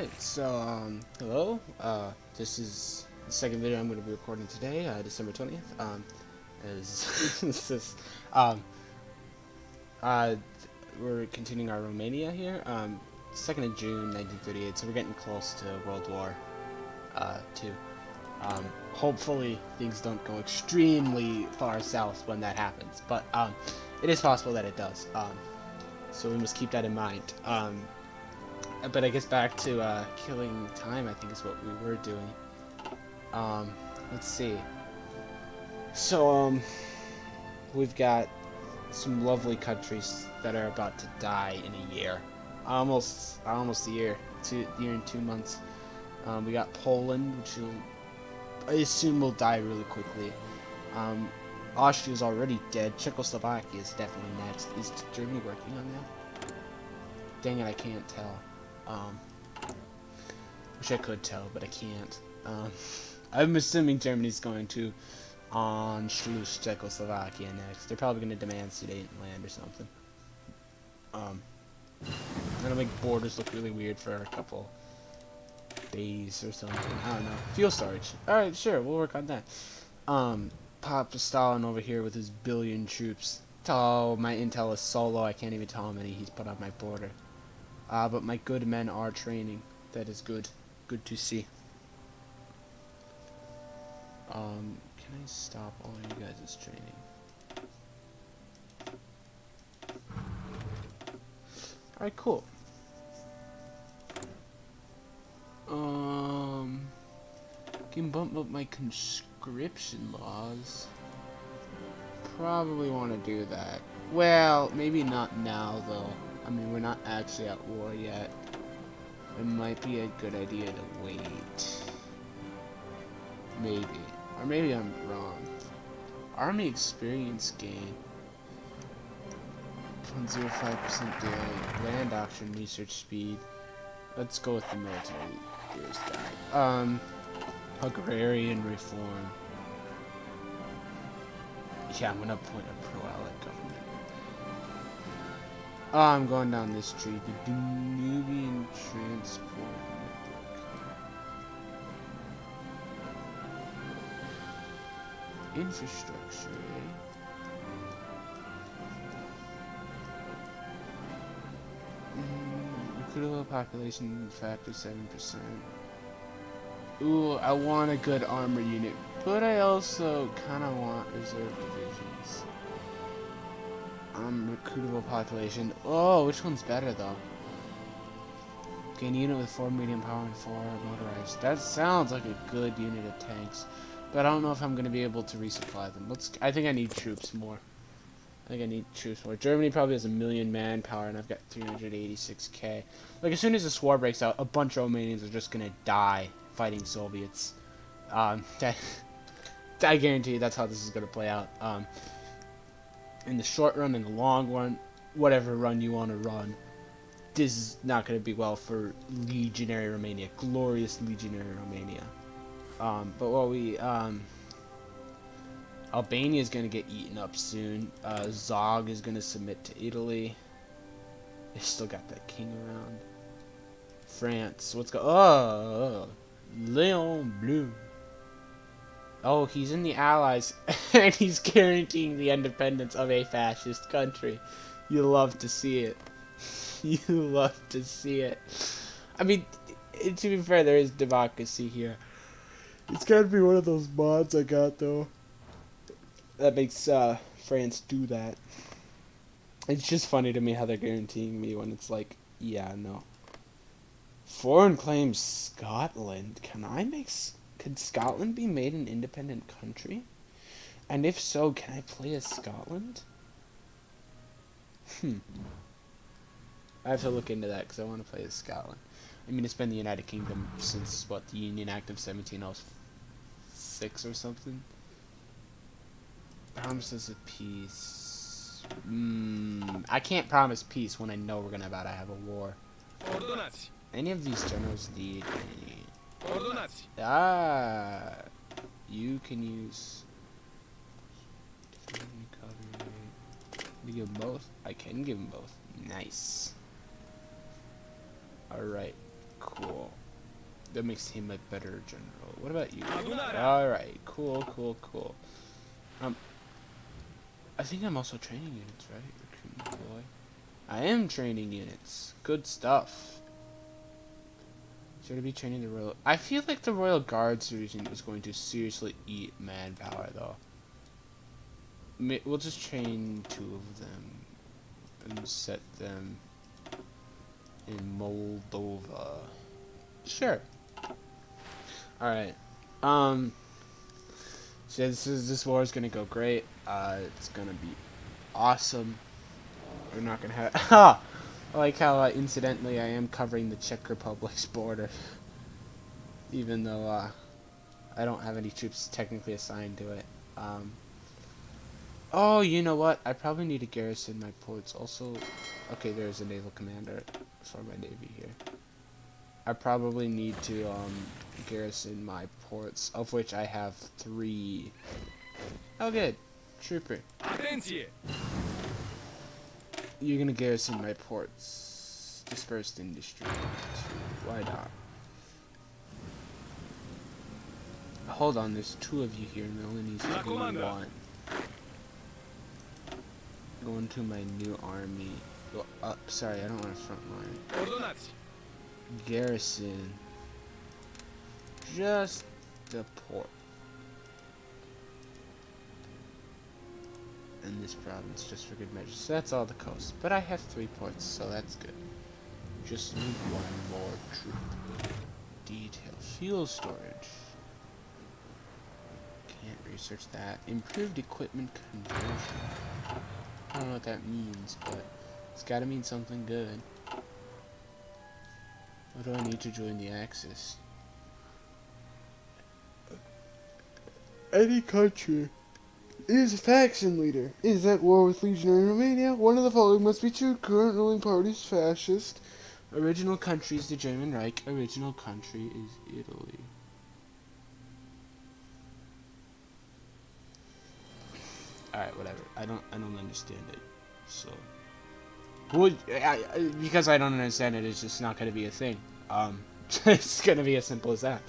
Alright, so, hello. This is the second video I'm going to be recording today, December 20th. As this is, um, uh, we're continuing our Romania here. 2nd of June, 1938, so we're getting close to World War, II. Hopefully things don't go extremely far south when that happens, but, it is possible that it does. So we must keep that in mind. But I guess back to killing time, I think is what we were doing. Let's see. So, we've got some lovely countries that are about to die in a year. Almost a year. Year and 2 months. We got Poland, which I assume will die really quickly. Austria's already dead. Czechoslovakia is definitely next. Is Germany working on that? Dang it, I can't tell. Wish I could tell, but I can't. I'm assuming Germany's going to Anschluss Czechoslovakia next. They're probably going to demand Sudetenland or something. That'll make borders look really weird for a couple days or something. I don't know. Fuel storage. Alright, sure, we'll work on that. Papa Stalin over here with his billion troops. Oh, my intel is so low, I can't even tell how many he's put on my border. But my good men are training. That is good. Good to see. Can I stop all you guys' training? Alright, cool. Can bump up my conscription laws. Probably want to do that. Well, maybe not now, though. I mean, we're not actually at war yet. It might be a good idea to wait. Maybe. Or maybe I'm wrong. Army experience gain. 0.05% daily. Land auction research speed. Let's go with the military. Here's that. Agrarian reform. Yeah, I'm gonna appoint a pro-Allied government. Oh, I'm going down this street. The Danubian Transport Network. Infrastructure, Recruitable population factor 7%. Ooh, I want a good armor unit, but I also kind of want reserve divisions. Recruitable population. Oh, which one's better though? Gain unit with 4 medium power and 4 motorized. That sounds like a good unit of tanks, but I don't know if I'm gonna be able to resupply them. I think I need troops more. I think I need troops more. Germany probably has 1,000,000 manpower, and I've got 386k. Like, as soon as this war breaks out, a bunch of Romanians are just gonna die fighting Soviets. I guarantee you that's how this is gonna play out. In the short run, in the long run, whatever run you want to run, this is not going to be well for legionary Romania, glorious legionary Romania. But what Albania is going to get eaten up soon. Zog is going to submit to Italy. They still got that king around. France, Leon Bleu. Oh, he's in the Allies, and he's guaranteeing the independence of a fascist country. You love to see it. You love to see it. I mean, to be fair, there is democracy here. It's gotta be one of those mods I got, though, that makes France do that. It's just funny to me how they're guaranteeing me when it's like, yeah, no. Foreign claims Scotland. Could Scotland be made an independent country? And if so, can I play as Scotland? I have to look into that because I want to play as Scotland. I mean, it's been the United Kingdom since, what, the Union Act of 1706 or something? Promises of peace. I can't promise peace when I know we're about to have a war. Any of these generals need any... you can use recovery. Can you give them both? I can give them both. Nice. Alright, Cool. That makes him a better general. What about you? Alright, cool. I think I'm also training units, right? Recruiting boy. I am training units. Good stuff. Should I be training the Royal... I feel like the Royal Guards division is going to seriously eat manpower, though. We'll just train 2 of them and set them in Moldova. Sure. Alright. So this war is gonna go great. It's gonna be awesome. We're not gonna have... Ha! I like how, incidentally, I am covering the Czech Republic's border. Even though, I don't have any troops technically assigned to it. Oh, you know what? I probably need to garrison my ports. Also, okay, there's a naval commander for my navy here. I probably need to, garrison my ports, of which I have 3. Oh, good. Trooper. You're gonna garrison my ports. Dispersed industry. Why not? Hold on, there's 2 of you here, and there only needs to be 1. Going to my new army. Go up. Sorry, I don't want a front line. Garrison. Just the port. In this province, just for good measure. So that's all the coast. But I have 3 ports, so that's good. Just need 1 more troop. Detail. Fuel storage. Can't research that. Improved equipment conversion. I don't know what that means, but it's gotta mean something good. What do I need to join the Axis? Any country is a faction leader. Is at war with legionary Romania. One of the following must be true. Current ruling party is fascist. Original country is the German Reich. Original country is Italy. Alright, whatever. I don't understand it. So, well, because I don't understand it, it's just not gonna be a thing. It's gonna be as simple as that.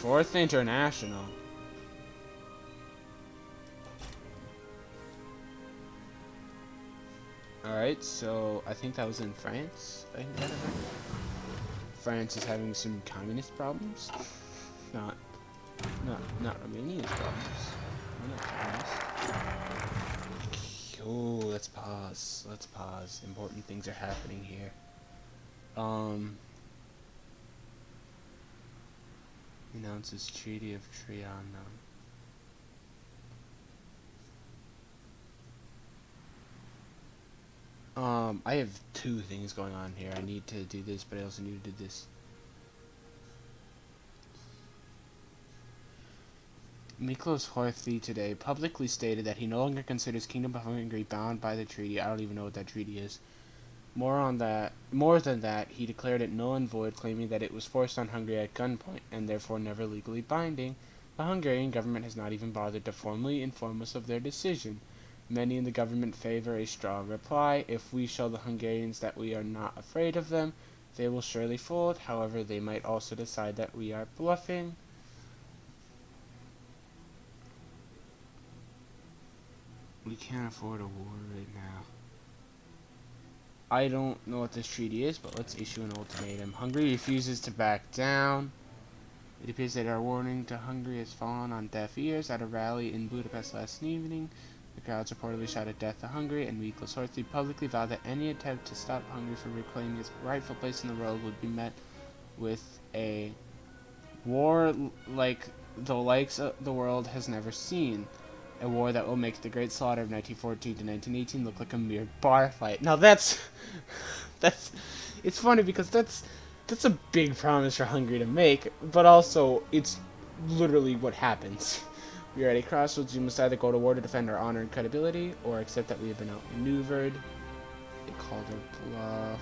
4th International. Alright, so I think that was in France. I think that France is having some communist problems. Not Romania's problems. We're not communist. Oh, let's pause. Important things are happening here. Announces Treaty of Trianon. I have 2 things going on here. I need to do this, but I also need to do this. Miklos Horthy today publicly stated that he no longer considers Kingdom of Hungary bound by the treaty. I don't even know what that treaty is. More than that, he declared it null and void, claiming that it was forced on Hungary at gunpoint, and therefore never legally binding. The Hungarian government has not even bothered to formally inform us of their decision. Many in the government favor a strong reply. If we show the Hungarians that we are not afraid of them, they will surely fold. However, they might also decide that we are bluffing. We can't afford a war right now. I don't know what this treaty is, but let's issue an ultimatum. Hungary refuses to back down. It appears that our warning to Hungary has fallen on deaf ears. At a rally in Budapest last evening, the crowds reportedly shouted death to Hungary, and Miklos Horthy publicly vowed that any attempt to stop Hungary from reclaiming its rightful place in the world would be met with a war like the likes of the world has never seen. A war that will make the Great Slaughter of 1914 to 1918 look like a mere bar fight. Now it's funny because that's a big promise for Hungary to make, but also it's literally what happens. We are at a crossroads. We must either go to war to defend our honor and credibility, or accept that we have been outmaneuvered. They called their bluff.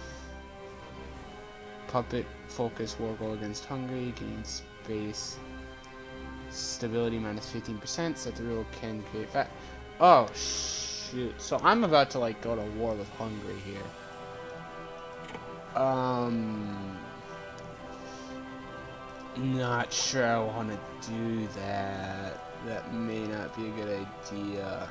Puppet focus war goal against Hungary, gain space. Stability minus 15%, so the rule can create fat. Oh, shoot. So I'm about to, like, go to war with Hungary here. Not sure I want to do that. That may not be a good idea.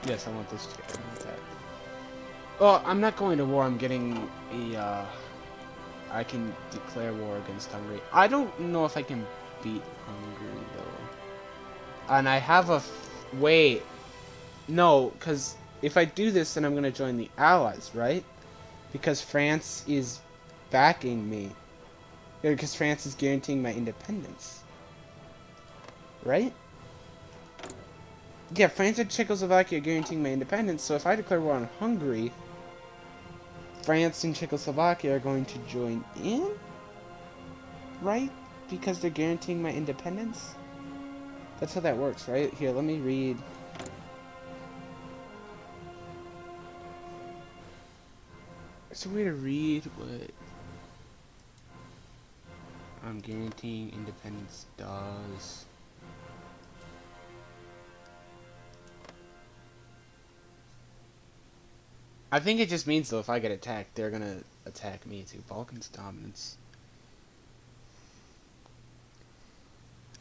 Yes, I want this to get attacked. Well, I'm not going to war. I'm getting a, I can declare war against Hungary. I don't know if I can beat Hungary, though. And I have a... Wait. No, because if I do this, then I'm going to join the Allies, right? Because France is backing me. Yeah, because France is guaranteeing my independence. Right? Yeah, France and Czechoslovakia are guaranteeing my independence, so if I declare war on Hungary, France and Czechoslovakia are going to join in? Right? Because they're guaranteeing my independence? That's how that works, right? Here, let me read. There's a way to read what guaranteeing independence does. I think it just means, though, if I get attacked, they're gonna attack me, too. Balkans dominance.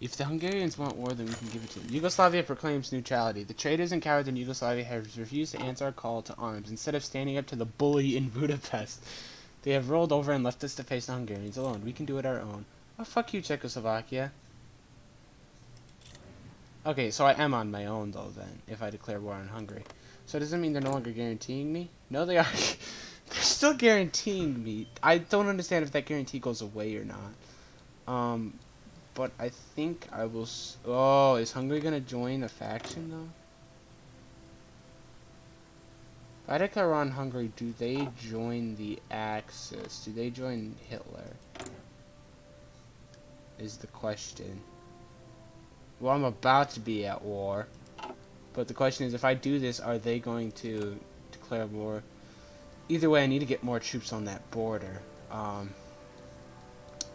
If the Hungarians want war, then we can give it to them. Yugoslavia proclaims neutrality. The traitors and cowards in Yugoslavia have refused to answer our call to arms. Instead of standing up to the bully in Budapest, they have rolled over and left us to face the Hungarians alone. We can do it our own. Oh, fuck you, Czechoslovakia. Okay, so I am on my own, though, then, if I declare war on Hungary. So does that mean they're no longer guaranteeing me? No, they are. They're still guaranteeing me. I don't understand if that guarantee goes away or not. But I think I will... Oh, is Hungary going to join a faction, though? If I declare war on Hungary, do they join the Axis? Do they join Hitler? Is the question. Well, I'm about to be at war. But the question is, if I do this, are they going to declare war? Either way, I need to get more troops on that border. And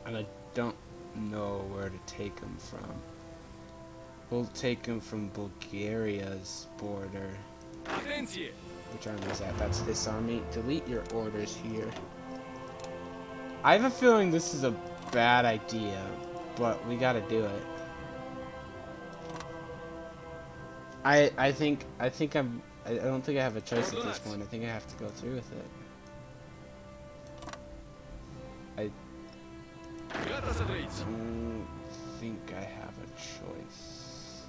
I don't know where to take them from. We'll take them from Bulgaria's border. Which army is that? That's this army. Delete your orders here. I have a feeling this is a bad idea, but we gotta do it. I don't think I have a choice at this point. I think I have to go through with it. I don't think I have a choice.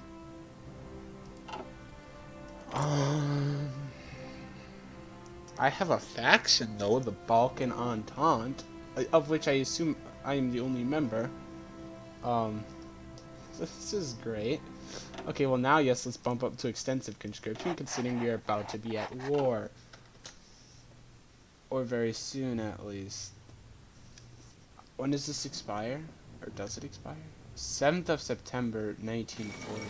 I have a faction, though, the Balkan Entente, of which I assume I am the only member. This is great. Okay, well now, yes, let's bump up to extensive conscription, considering we are about to be at war. Or very soon, at least. When does this expire? Or does it expire? 7th of September, 1940.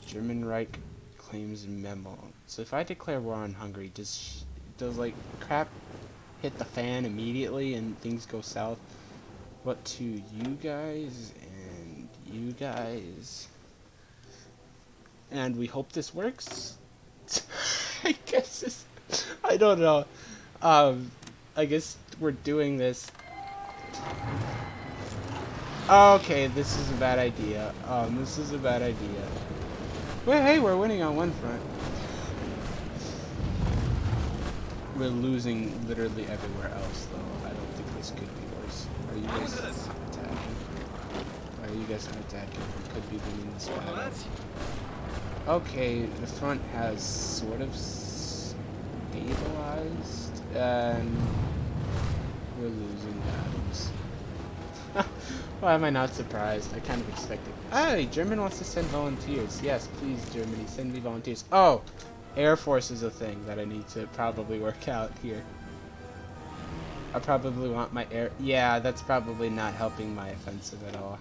German Reich claims memo. So if I declare war on Hungary, does like crap hit the fan immediately and things go south? What to you guys and you guys? And we hope this works. I guess it's, I don't know. I guess we're doing this. Okay, this is a bad idea. This is a bad idea. Well, hey, we're winning on one front. We're losing literally everywhere else, though. I don't think this could be worse. Are you guys not attacking? Why are you guys not attacking? We could be winning this battle. Okay, the front has sort of stabilized, and we're losing battles. Why am I not surprised? I kind of expected. Hey, Germany wants to send volunteers. Yes, please, Germany, send me volunteers. Oh, Air Force is a thing that I need to probably work out here. I probably want my air... Yeah, that's probably not helping my offensive at all.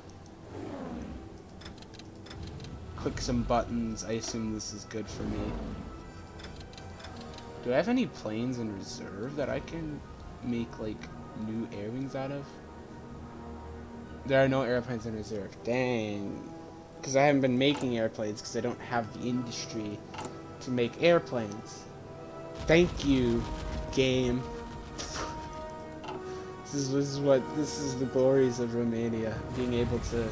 Click some buttons. I assume this is good for me. Do I have any planes in reserve that I can make, like, new air wings out of? There are no airplanes in reserve. Dang. because I haven't been making airplanes because I don't have the industry to make airplanes. Thank you, game. This is the glories of Romania, being able to.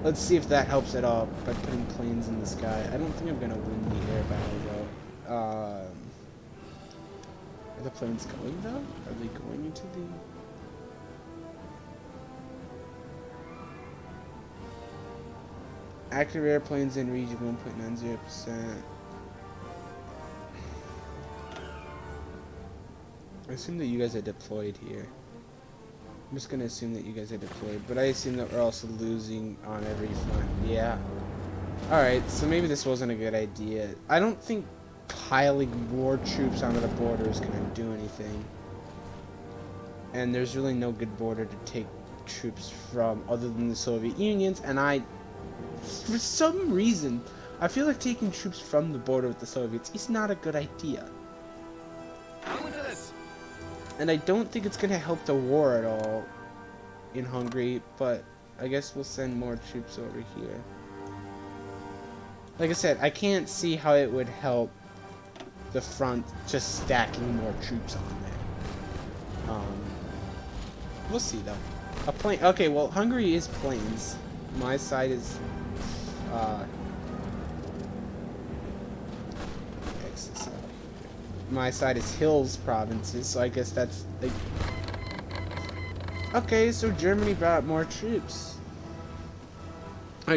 Let's see if that helps at all by putting planes in the sky. I don't think I'm gonna win the air battle though. Are the planes going though? Are they going into the? Active airplanes in region 1.90%. I assume that you guys are deployed here. I'm just gonna assume that you guys are deployed, but I assume that we're also losing on every front. Yeah. Alright, so maybe this wasn't a good idea. I don't think piling more troops onto the border is gonna do anything. And there's really no good border to take troops from other than the Soviet Union, and for some reason, I feel like taking troops from the border with the Soviets is not a good idea. And I don't think it's gonna help the war at all in Hungary, but I guess we'll send more troops over here. Like I said, I can't see how it would help the front just stacking more troops on there. We'll see though. A plane. Okay, well, Hungary is plains. My side is my side is hills provinces, so I guess that's like. Okay, so Germany brought more troops.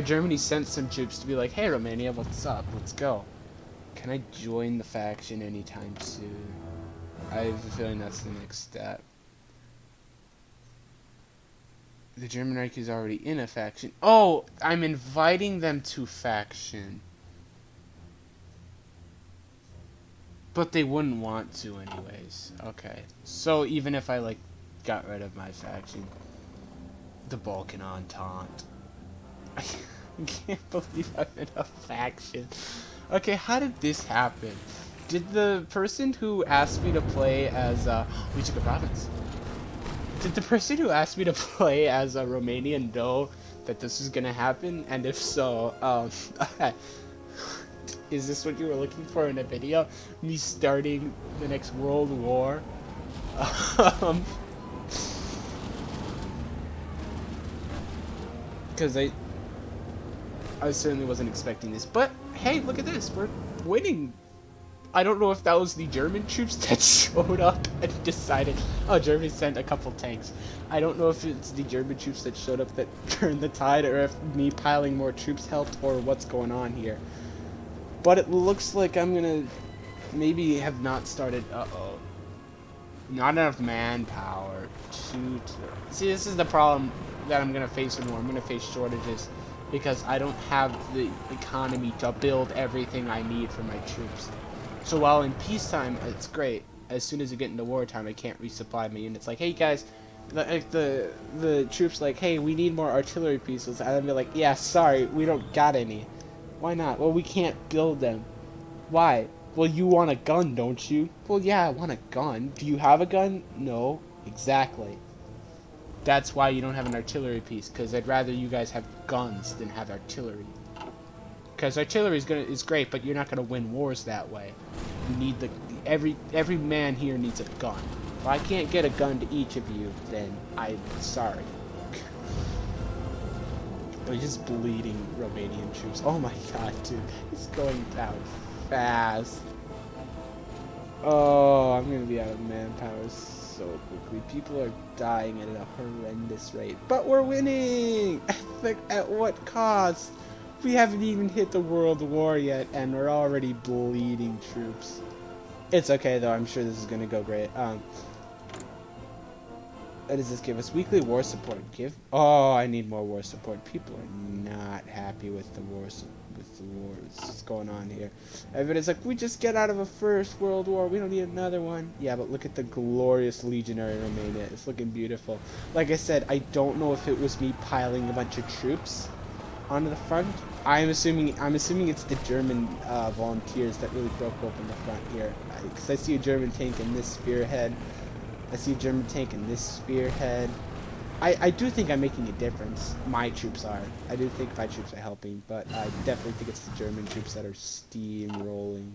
Germany sent some troops to be like, hey Romania, what's up? Let's go. Can I join the faction anytime soon? I have a feeling that's the next step. The German Reich is already in a faction. Oh, I'm inviting them to faction. But they wouldn't want to anyways. Okay. So even if I, like, got rid of my faction. The Balkan Entente. I can't believe I'm in a faction. Okay, how did this happen? Did the person who asked me to play as, we took a province. Did the person who asked me to play as a Romanian know that this was gonna happen? And if so, is this what you were looking for in a video? Me starting the next World War? Because I certainly wasn't expecting this. But, hey, look at this. We're winning. I don't know if that was the German troops that showed up and decided, oh, Germany sent a couple tanks. I don't know if it's the German troops that showed up that turned the tide, or if me piling more troops helped, or what's going on here. But it looks like I'm gonna maybe have not started, uh-oh. Not enough manpower. See, this is the problem that I'm gonna face in war. I'm gonna face shortages because I don't have the economy to build everything I need for my troops. So while in peacetime, it's great. As soon as you get into wartime, I can't resupply my units. Like, hey guys, the troops like, hey, we need more artillery pieces. And I'd be like, yeah, sorry, we don't got any. Why not? Well, we can't build them. Why? Well, you want a gun, don't you? Well, yeah, I want a gun. Do you have a gun? No. Exactly. That's why you don't have an artillery piece, because I'd rather you guys have guns than have artillery. Because artillery is great, but you're not gonna win wars that way. You need every man here needs a gun. If I can't get a gun to each of you, then I'm sorry. They're just bleeding Romanian troops. Oh my god, dude, it's going down fast. Oh, I'm gonna be out of manpower so quickly. People are dying at a horrendous rate, but we're winning. At what cost? We haven't even hit the World War yet, and we're already bleeding troops. It's okay, though. I'm sure this is going to go great. What does this give us? Weekly war support. Oh, I need more war support. People are not happy with the wars that's going on here. Everybody's like, we just get out of a first World War. We don't need another one. Yeah, but look at the glorious legionary Romania. It's looking beautiful. Like I said, I don't know if it was me piling a bunch of troops onto the front. I'm assuming it's the German volunteers that really broke open the front here. Because I see a German tank in this spearhead. I see a German tank in this spearhead. I do think I'm making a difference. My troops are. I do think my troops are helping, but I definitely think it's the German troops that are steamrolling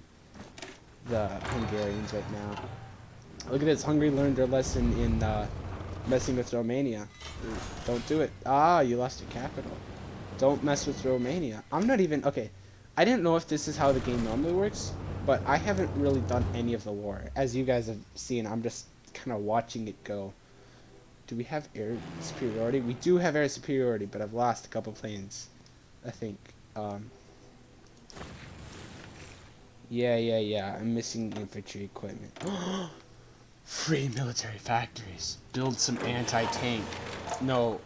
the Hungarians right now. Look at this. Hungary learned their lesson in messing with Romania. Don't do it. Ah, you lost your capital. Don't mess with Romania. I'm not even... Okay, I didn't know if this is how the game normally works, but I haven't really done any of the war. As you guys have seen, I'm just kind of watching it go. Do we have air superiority? We do have air superiority, but I've lost a couple planes, I think. Yeah. I'm missing infantry equipment. Free military factories. Build some anti-tank. No.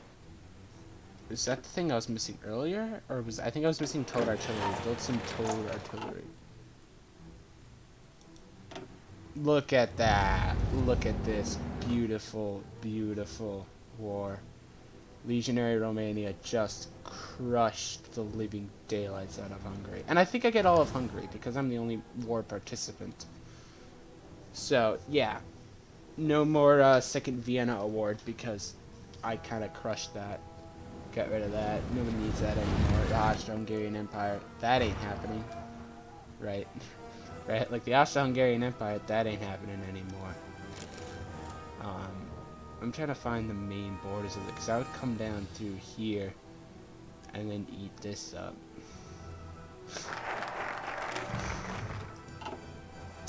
Is that the thing I was missing earlier? Or was I think I was missing towed artillery. Build some towed artillery. Look at that. Look at this. Beautiful, beautiful war. Legionary Romania just crushed the living daylights out of Hungary. And I think I get all of Hungary because I'm the only war participant. So, yeah. No more second Vienna Award because I kind of crushed that. Got rid of that. Nobody needs that anymore. The Austro-Hungarian Empire. That ain't happening. Right. Right? Like the Austro-Hungarian Empire, that ain't happening anymore. I'm trying to find the main borders of it, because I would come down through here and then eat this up.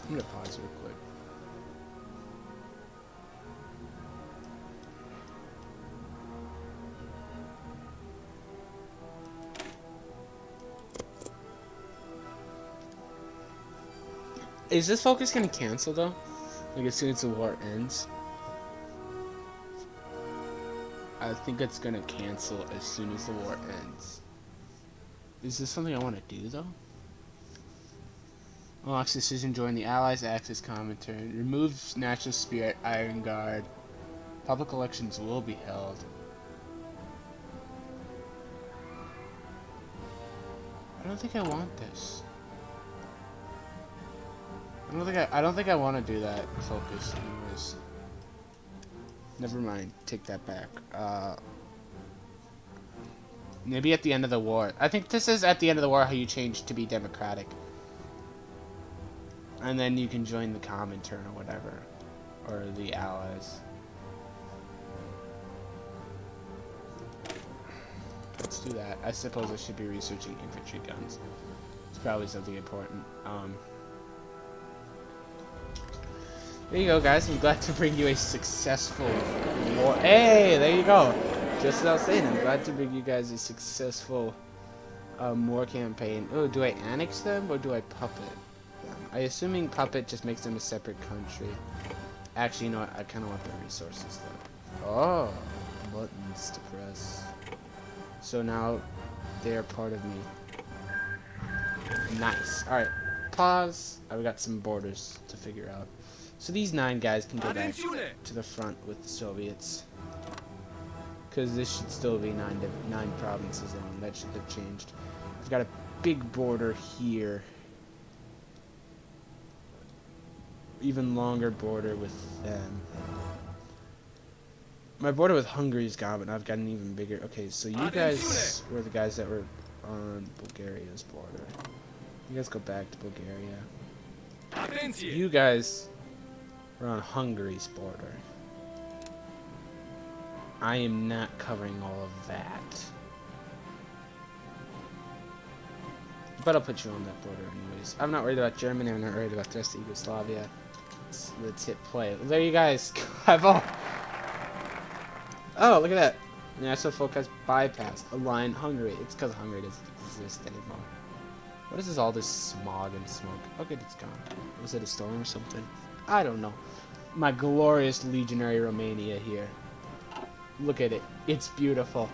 I'm gonna pause real quick. Is this focus gonna cancel though? Like as soon as the war ends? I think it's gonna cancel as soon as the war ends. Is this something I want to do though? Unlocks decision, join the Allies, Axis commentary. Removes national spirit, Iron Guard. Public elections will be held. I don't think I want this. I don't think I want to do that focus anyways. Never mind. Take that back. Maybe at the end of the war. I think this is at the end of the war how you change to be democratic. And then you can join the Comintern or whatever. Or the Allies. Let's do that. I suppose I should be researching infantry guns. It's probably something important. There you go, guys. I'm glad to bring you a successful war. Hey, there you go. Just as I was saying, I'm glad to bring you guys a successful war campaign. Oh, do I annex them or do I puppet them? I assuming puppet just makes them a separate country. Actually, you know what? I kind of want their resources though. Oh, buttons to press. So now they're part of me. Nice. All right, pause. I've got some borders to figure out. So these 9 guys can go back to the front with the Soviets. Because this should still be 9 provinces long. That should have changed. I've got a big border here. Even longer border with them. My border with Hungary is gone, but now I've got an even bigger... Okay, so you guys were the guys that were on Bulgaria's border. You guys go back to Bulgaria. You guys... we're on Hungary's border. I am not covering all of that. But I'll put you on that border anyways. I'm not worried about Germany, I'm not worried about the rest of Yugoslavia. Let's hit play. There you guys go. Oh, look at that. National focus bypassed. Align Hungary. It's because Hungary doesn't exist anymore. What is this, all this smog and smoke? Okay, it's gone. Was it a storm or something? I don't know. My glorious legionary Romania here. Look at it. It's beautiful.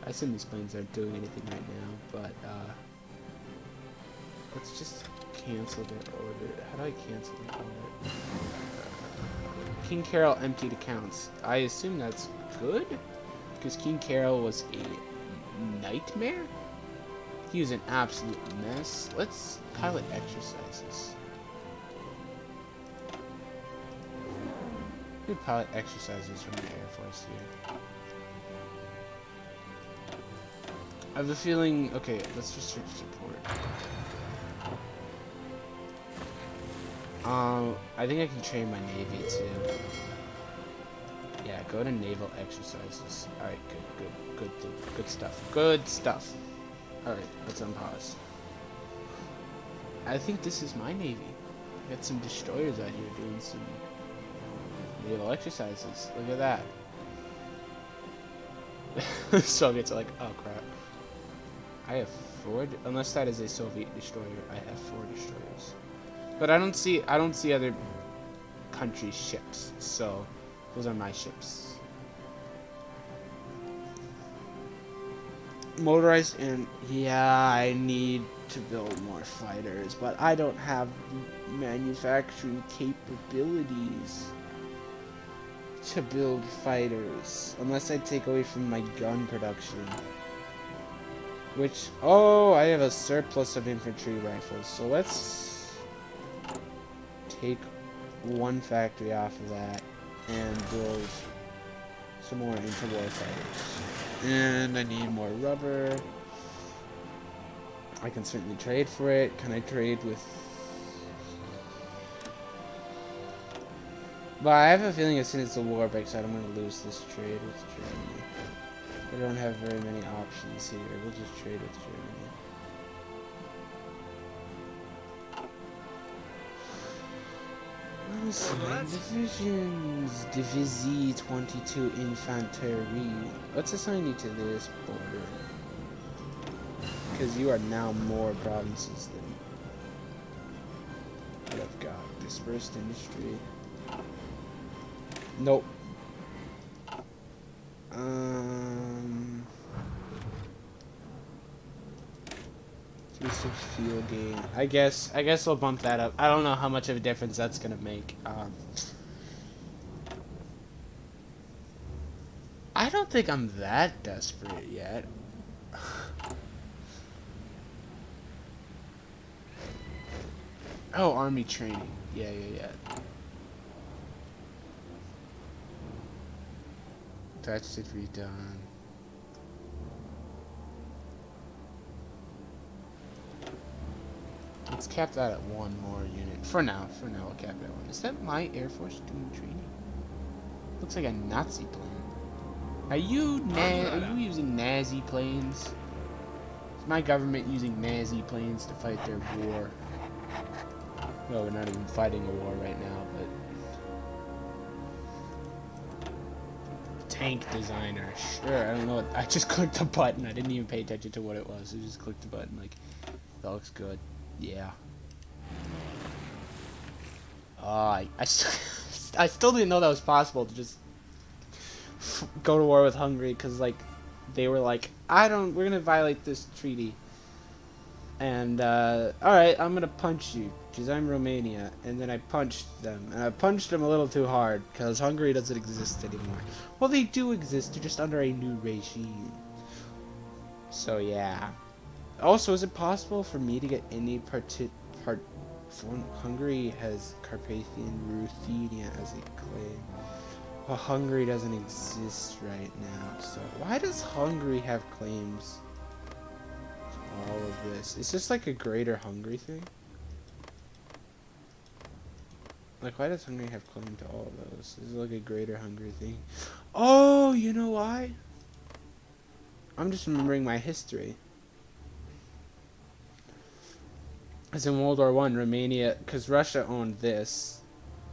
I assume these planes aren't doing anything right now, but let's just cancel their order. How do I cancel their order? King Carol emptied accounts. I assume that's good? Because King Carol was a nightmare? He was an absolute mess. Let's pilot exercises. do pilot exercises from the Air Force here. I have a feeling... Okay, let's just search support. I think I can train my Navy too. Yeah, go to naval exercises. Alright, good stuff. Good stuff. Alright, let's unpause. I think this is my Navy. Got some destroyers out here doing some naval exercises. Look at that. Soviets are like, oh crap. I have 4, unless that is a Soviet destroyer, I have 4 destroyers. But I don't see other countries' ships, so those are my ships. Motorized, and yeah, I need to build more fighters, but I don't have manufacturing capabilities to build fighters, unless I take away from my gun production. Which, oh, I have a surplus of infantry rifles, so let's take 1 factory off of that and build some more interwar fighters. And I need more rubber. I can certainly trade for it. Can I trade with... But I have a feeling as soon as the war breaks out, I'm going to lose this trade with Germany. I don't have very many options here. We'll just trade with Germany. Divisions. Divisie 22 Infanterie. Let's assign you to this border. Because you are now more provinces than what I've got. Dispersed industry. Nope. Fuel gain. I guess we'll bump that up. I don't know how much of a difference that's gonna make. I don't think I'm that desperate yet. Oh, army training. Yeah. That's it redone. Let's cap that at 1 more unit. For now, we'll cap it at 1. Is that my Air Force doing training? Looks like a Nazi plane. Are you using Nazi planes? Is my government using Nazi planes to fight their war? Well, we're not even fighting a war right now, but... Tank designer. Sure, I don't know. I just clicked a button. I didn't even pay attention to what it was. I just clicked the button like, that looks good. Yeah. I still didn't know that was possible to just go to war with Hungary, because like they were like, we're gonna violate this treaty, and alright, I'm gonna punch you because I'm Romania. And then I punched them, and I punched them a little too hard because Hungary doesn't exist anymore. Well, they do exist, they're just under a new regime. So yeah. Also, is it possible for me to get any Hungary has Carpathian Ruthenia as a claim. Well, Hungary doesn't exist right now, so why does Hungary have claims to all of this? Is this like a greater Hungary thing? Like, why does Hungary have claim to all of those? Is it like a greater Hungary thing? Oh, you know why? I'm just remembering my history. As in World War I, Romania, because Russia owned this,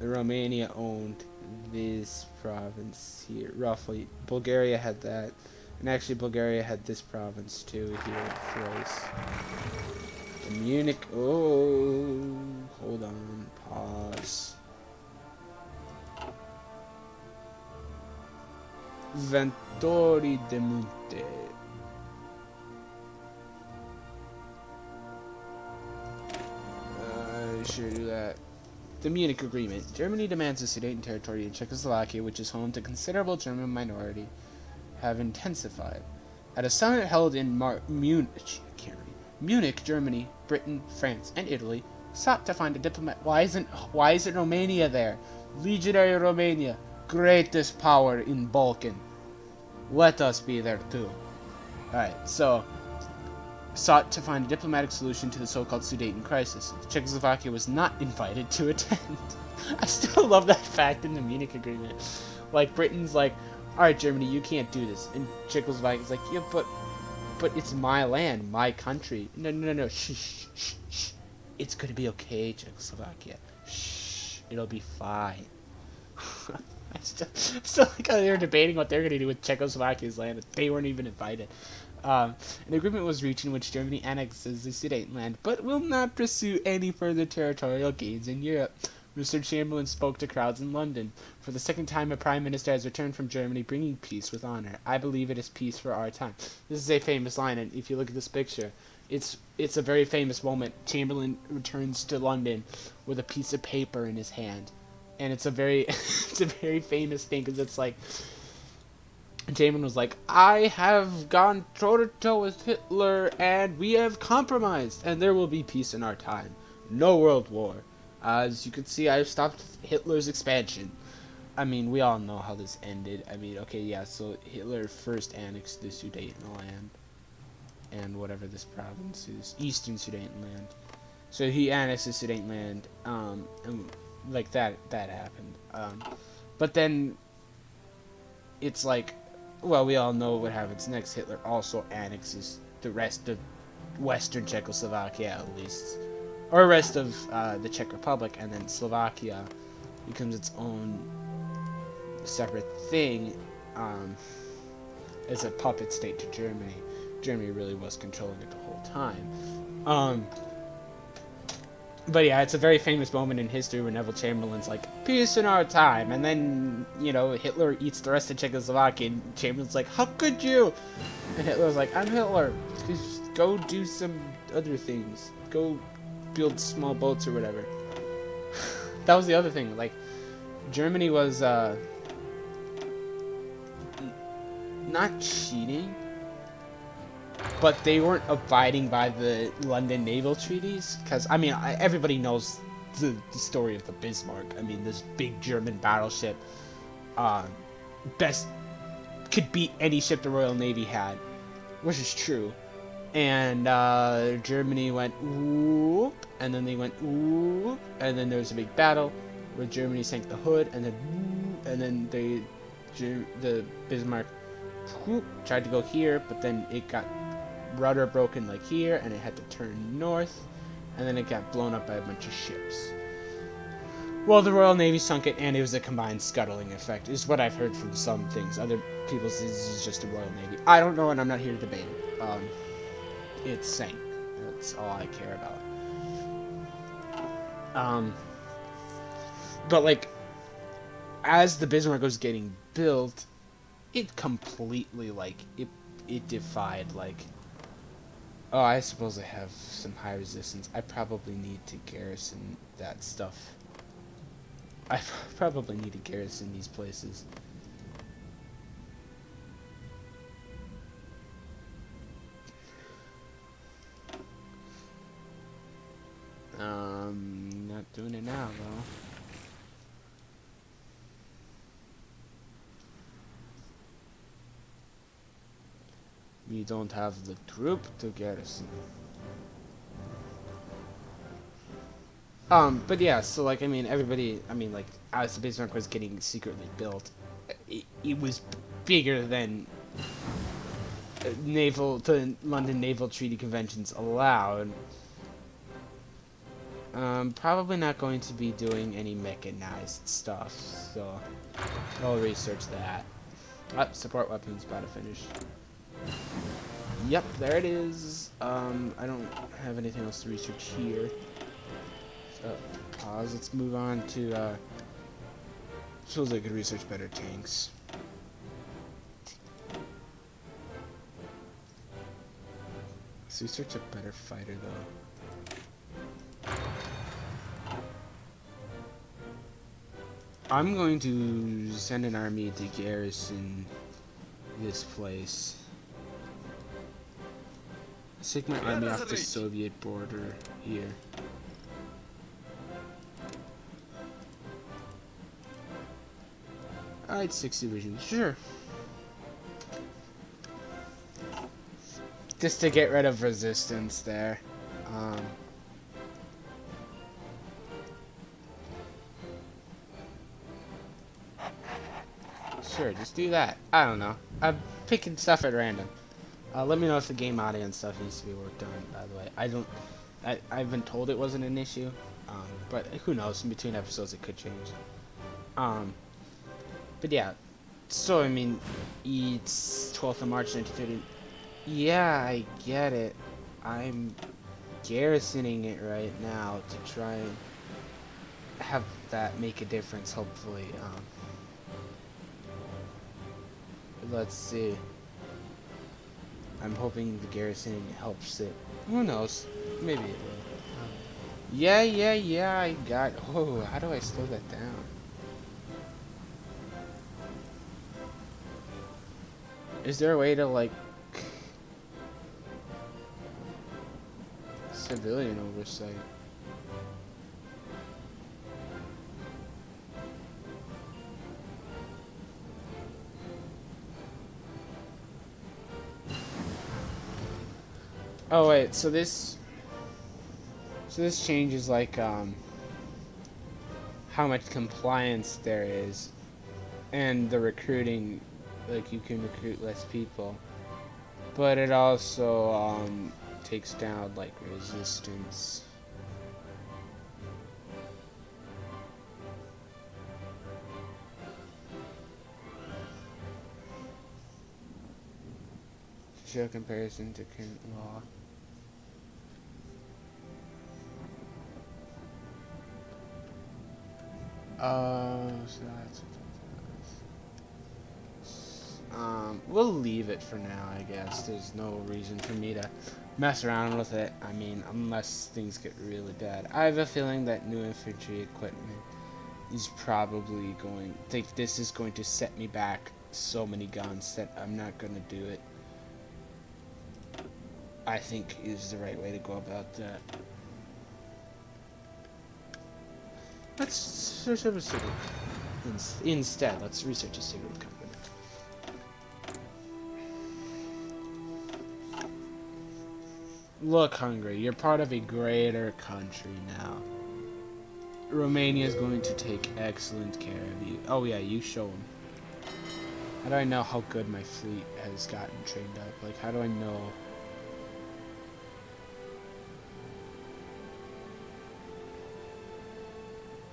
Romania owned this province here, roughly. Bulgaria had that, and actually Bulgaria had this province too here, Thrace. And Munich, oh, hold on, pause. Ventori de Monte. Sure do that. The Munich Agreement. Germany demands the Sudeten territory in Czechoslovakia, which is home to considerable German minority, have intensified. At a summit held in Munich, Germany, Britain, France, and Italy sought to find a diplomat. Why isn't Romania there? Legionary Romania. greatest power in Balkan. Let us be there too. Alright, so sought to find a diplomatic solution to the so-called Sudeten crisis. Czechoslovakia was not invited to attend. I still love that fact in the Munich Agreement. Like, Britain's like, alright, Germany, you can't do this. And Czechoslovakia's like, yeah, but it's my land, my country. No, shh, shh, shh. It's gonna be okay, Czechoslovakia. Shh, it'll be fine. I still like how they're debating what they're gonna do with Czechoslovakia's land. They weren't even invited. An agreement was reached in which Germany annexes the Sudetenland, but will not pursue any further territorial gains in Europe. Mr. Chamberlain spoke to crowds in London. For the second time, a prime minister has returned from Germany, bringing peace with honor. I believe it is peace for our time. This is a famous line, and if you look at this picture, it's a very famous moment. Chamberlain returns to London with a piece of paper in his hand, and it's a very it's a very famous thing because it's like. Chamberlain was like, I have gone toe-to-toe with Hitler, and we have compromised, and there will be peace in our time. No world war. As you can see, I have stopped Hitler's expansion. I mean, we all know how this ended. I mean, okay, yeah, so Hitler first annexed the Sudetenland, and whatever this province is, Eastern Sudetenland. So he annexed the Sudetenland, and like that happened. But then, it's like, well, we all know what happens next. Hitler also annexes the rest of Western Czechoslovakia, at least, or the rest of the Czech Republic, and then Slovakia becomes its own separate thing as a puppet state to Germany. Germany really was controlling it the whole time. But yeah, it's a very famous moment in history where Neville Chamberlain's like, peace in our time, and then, you know, Hitler eats the rest of Czechoslovakia, and Chamberlain's like, how could you? And Hitler's like, I'm Hitler, just go do some other things. Go build small boats or whatever. That was the other thing, like, Germany was, not cheating, but they weren't abiding by the London naval treaties, because, I mean, everybody knows the story of the Bismarck. I mean, this big German battleship, could beat any ship the Royal Navy had, which is true. And Germany went whoop, and then they went whoop, and then there was a big battle where Germany sank the hood, and then whoop, and then the Bismarck whoop, tried to go here, but then it got rudder broken like here, and it had to turn north, and then it got blown up by a bunch of ships. Well, the Royal Navy sunk it, and it was a combined scuttling effect, is what I've heard from some things. Other people say this is just the Royal Navy. I don't know, and I'm not here to debate it. It sank. That's all I care about. But, like, as the Bismarck was getting built, it completely, like, it defied, like, oh, I suppose I have some high resistance. I probably need to garrison that stuff. I probably need to garrison these places. Not doing it now, though. We don't have the troop to garrison. But yeah, so, like, I mean, everybody, I mean, like, as the Bismarck was getting secretly built, it was bigger than the London Naval Treaty Conventions allowed. Probably not going to be doing any mechanized stuff, so I'll research that. Support weapons, about to finish. Yep, there it is. I don't have anything else to research here. So, pause. Let's move on to, feels like I could research better tanks. Let's research a better fighter, though. I'm going to send an army to garrison this place. Let's take my army off the Soviet border here. Alright, 6 divisions, sure. Just to get rid of resistance there. Um, sure, just do that. I don't know. I'm picking stuff at random. Let me know if the game audio and stuff needs to be worked on, by the way. I've been told it wasn't an issue, but who knows, in between episodes it could change. But yeah, so I mean, it's 12th of March 1930. Yeah, I get it. I'm garrisoning it right now to try and have that make a difference, hopefully. Let's see. I'm hoping the garrisoning helps it. Who knows? Maybe it will. Yeah, I got... Oh, how do I slow that down? Is there a way to, like... civilian oversight? Oh, wait, so this... So this changes, like, how much compliance there is. And the recruiting, like, you can recruit less people. But it also, takes down, like, resistance. Show comparison to current law. So that's we'll leave it for now, I guess. There's no reason for me to mess around with it. I mean, unless things get really bad. I have a feeling that new infantry equipment is probably going... this is going to set me back so many guns that I'm not going to do it. I think is the right way to go about that. Let's search up a city. Instead, let's research a city with company. Look, Hungary, you're part of a greater country now. Romania is going to take excellent care of you. Oh yeah, you show them. How do I know how good my fleet has gotten trained up? Like, how do I know?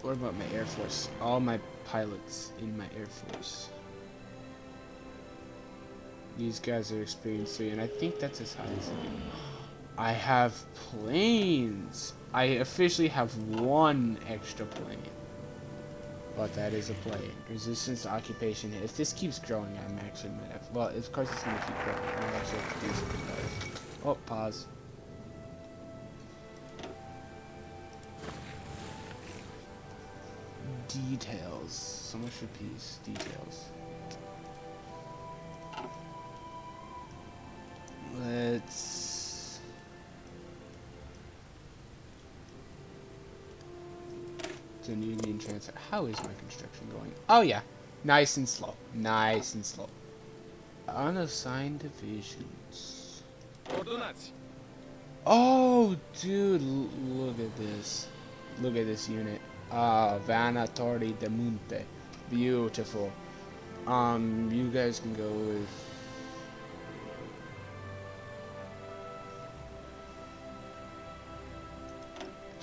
What about my Air Force? All my pilots in my Air Force. These guys are experienced 3, and I think that's as high as I can. I have planes! I officially have 1 extra plane. But that is a plane. Resistance to occupation. If this keeps growing, I'm actually might have... Well, of course it's going to keep growing. I actually have to do something about it. Oh, pause. Details. So much for peace. Details. Let's... Danubian transfer. How is my construction going? Oh yeah. Nice and slow. Nice and slow. Unassigned divisions. Oh, dude. Look at this. Look at this unit. Vanna Torri de Monte. Beautiful. You guys can go with...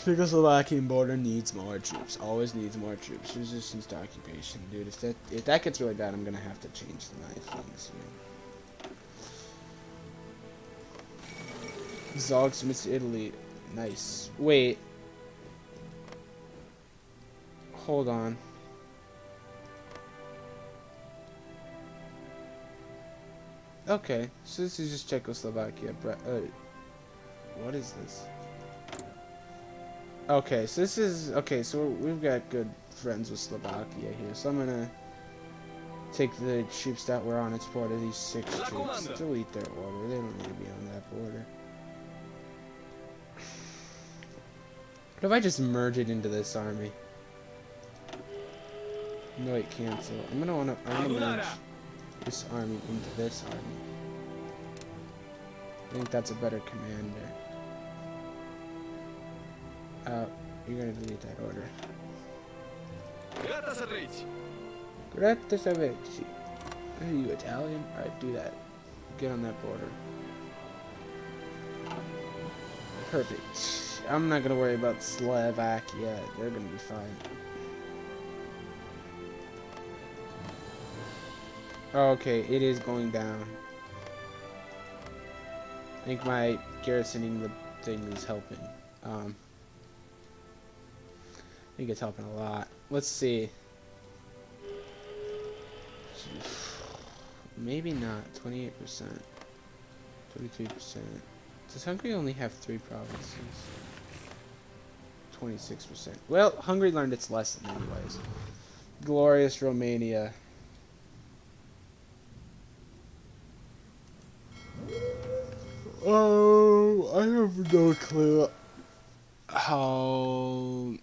Czechoslovakian border needs more troops. Always needs more troops. Resistance to occupation, dude. If that gets really bad, I'm gonna have to change the things. Zog submits to Italy. Nice. Wait. Hold on. Okay, so this is just Czechoslovakia. What is this? Okay, so this is... Okay, so we've got good friends with Slovakia here. So I'm gonna take the troops that were on its border, these 6 troops. Delete their order. They don't need to be on that border. What if I just merge it into this army? No, wait, cancel. I'm gonna merge this army into this army. I think that's a better commander. You're gonna delete that order. Grazie saverci. Are you Italian? Alright, do that. Get on that border. Perfect. I'm not gonna worry about Slovakia. They're gonna be fine. Okay, it is going down. I think my garrisoning the thing is helping. I think it's helping a lot. Let's see. Maybe not. 28%. 23%. Does Hungary only have 3 provinces? 26%. Well, Hungary learned its lesson anyways. Glorious Romania. Oh, I have no clue how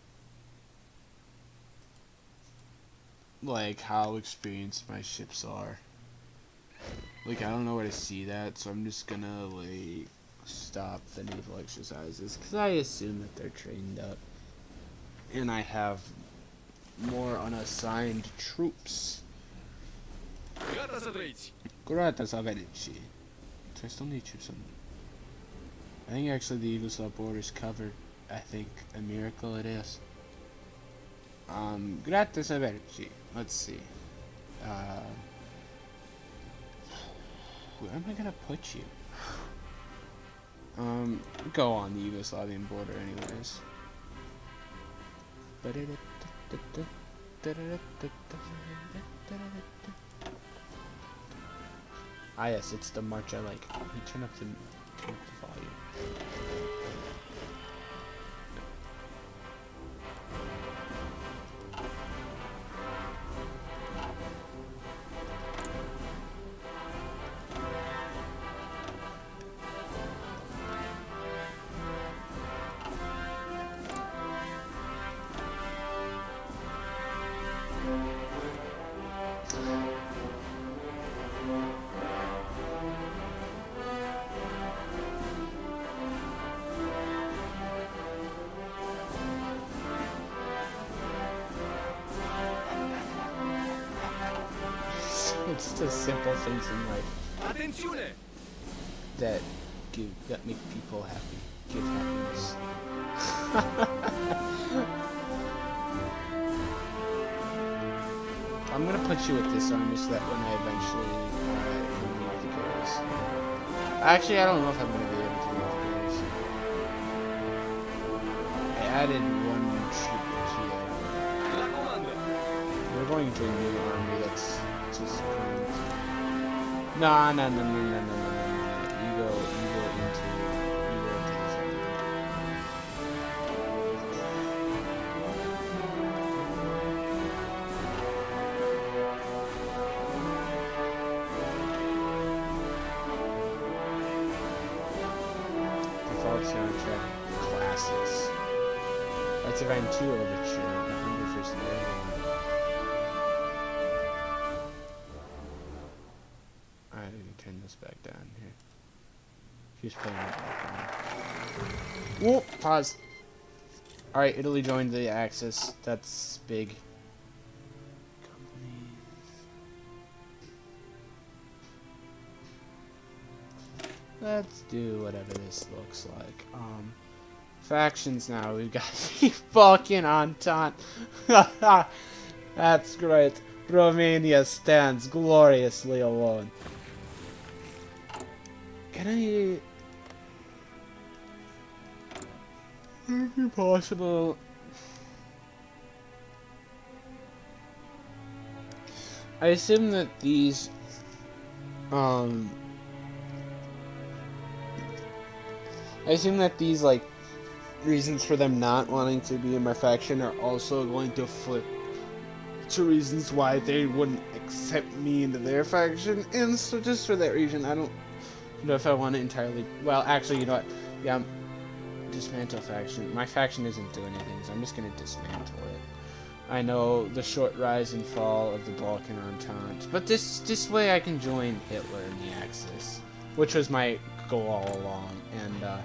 experienced my ships are. Like, I don't know where to see that, so I'm just gonna, like, stop the naval exercises, because I assume that they're trained up. And I have more unassigned troops. Grata Saverici. So I still need troops on. I think actually the Yugoslav border's covered. I think a miracle it is. Grata Saverici. Let's see. Where am I gonna put you? Go on the Yugoslavian border anyways. Ah yes, it's the march I like. Let me turn up the volume. It's just simple things in life that make people happy, give happiness. I'm gonna put you with this army so that when I eventually leave the garrison. Actually, I don't know if I'm gonna be able to leave the garrison. I added one troop to it. We're going to a new army that's just current. No. You go into this army. Default soundtrack classics. That's Event 2 Overture, the 101st Airborne. Alright, we can turn this back down here. He's playing in the background. Whoop! Pause. Alright, Italy joined the Axis. That's big. Let's do whatever this looks like. Factions now. We've got the Balkan Entente. That's great. Romania stands gloriously alone. Can I... Would it be possible... I assume that these... like, reasons for them not wanting to be in my faction are also going to flip to reasons why they wouldn't accept me into their faction. And so just for that reason, I don't know if I want to entirely... Well, actually, you know what? Yeah, dismantle faction. My faction isn't doing anything, so I'm just going to dismantle it. I know the short rise and fall of the Balkan Entente, but this way I can join Hitler in the Axis, which was my goal all along. And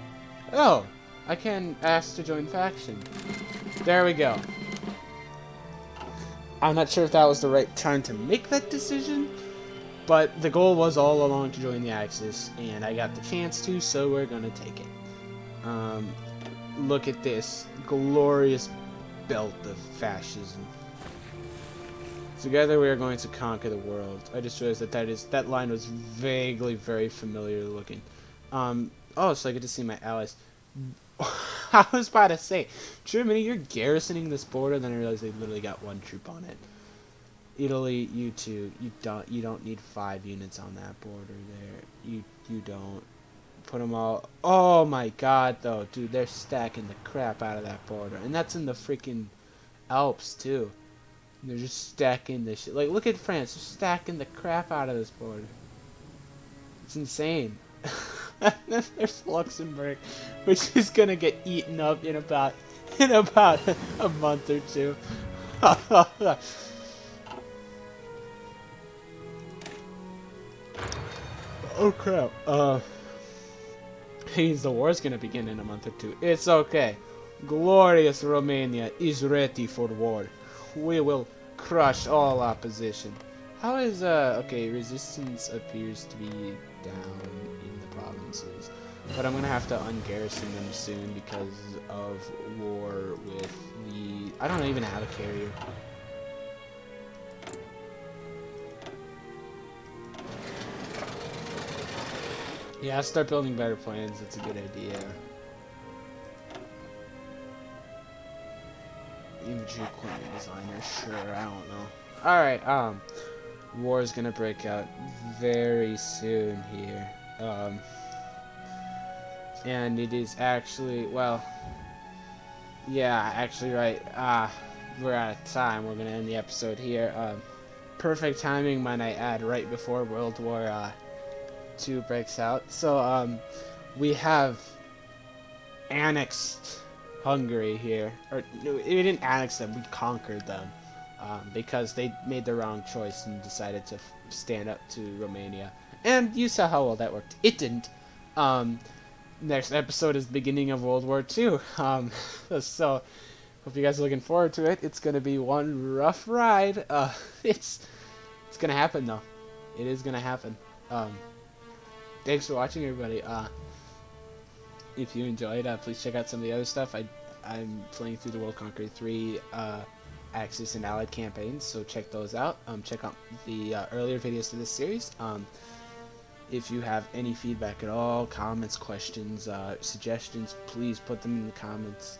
oh, I can ask to join faction. There we go. I'm not sure if that was the right time to make that decision, but the goal was all along to join the Axis, and I got the chance to, so we're gonna take it. Look at this glorious belt of fascism. Together we are going to conquer the world. I just realized that line was vaguely very familiar looking. Oh, so I get to see my allies. I was about to say, Germany, you're garrisoning this border, then I realized they literally got one troop on it. Italy, you too. You don't need 5 units on that border there. You don't. Put them all. Oh my god, though, dude, they're stacking the crap out of that border, and that's in the freaking Alps too. They're just stacking this shit. Like, look at France. They're stacking the crap out of this border. It's insane. And then there's Luxembourg, which is gonna get eaten up in about a month or two. Oh crap. Means the war's gonna begin in a month or two. It's okay. Glorious Romania is ready for war. We will crush all opposition. How is okay, resistance appears to be down in the provinces. But I'm gonna have to ungarrison them soon because of war with the I don't even have a carrier. Yeah, start building better planes. That's a good idea. Infantry equipment designer, sure, I don't know. Alright, war is gonna break out very soon here. And it is actually, well, yeah, actually, right, we're out of time. We're gonna end the episode here. Perfect timing, might I add, right before World War, 2 breaks out. So we have annexed Hungary here, or no, we didn't annex them, we conquered them, because they made the wrong choice and decided to stand up to Romania, and you saw how well that worked. It didn't. Next episode is the beginning of World War II, so hope you guys are looking forward to it. It's gonna be one rough ride. It's gonna happen though. It is gonna happen. Thanks for watching, everybody. If you enjoyed, please check out some of the other stuff. I'm playing through the World Conqueror 3 Axis and Allied campaigns, so check those out. Check out the earlier videos to this series. If you have any feedback at all, comments, questions, suggestions, please put them in the comments.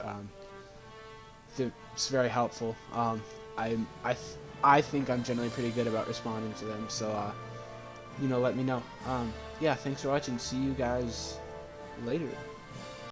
It's very helpful. I think I'm generally pretty good about responding to them, so you know, let me know. Yeah, thanks for watching. See you guys later.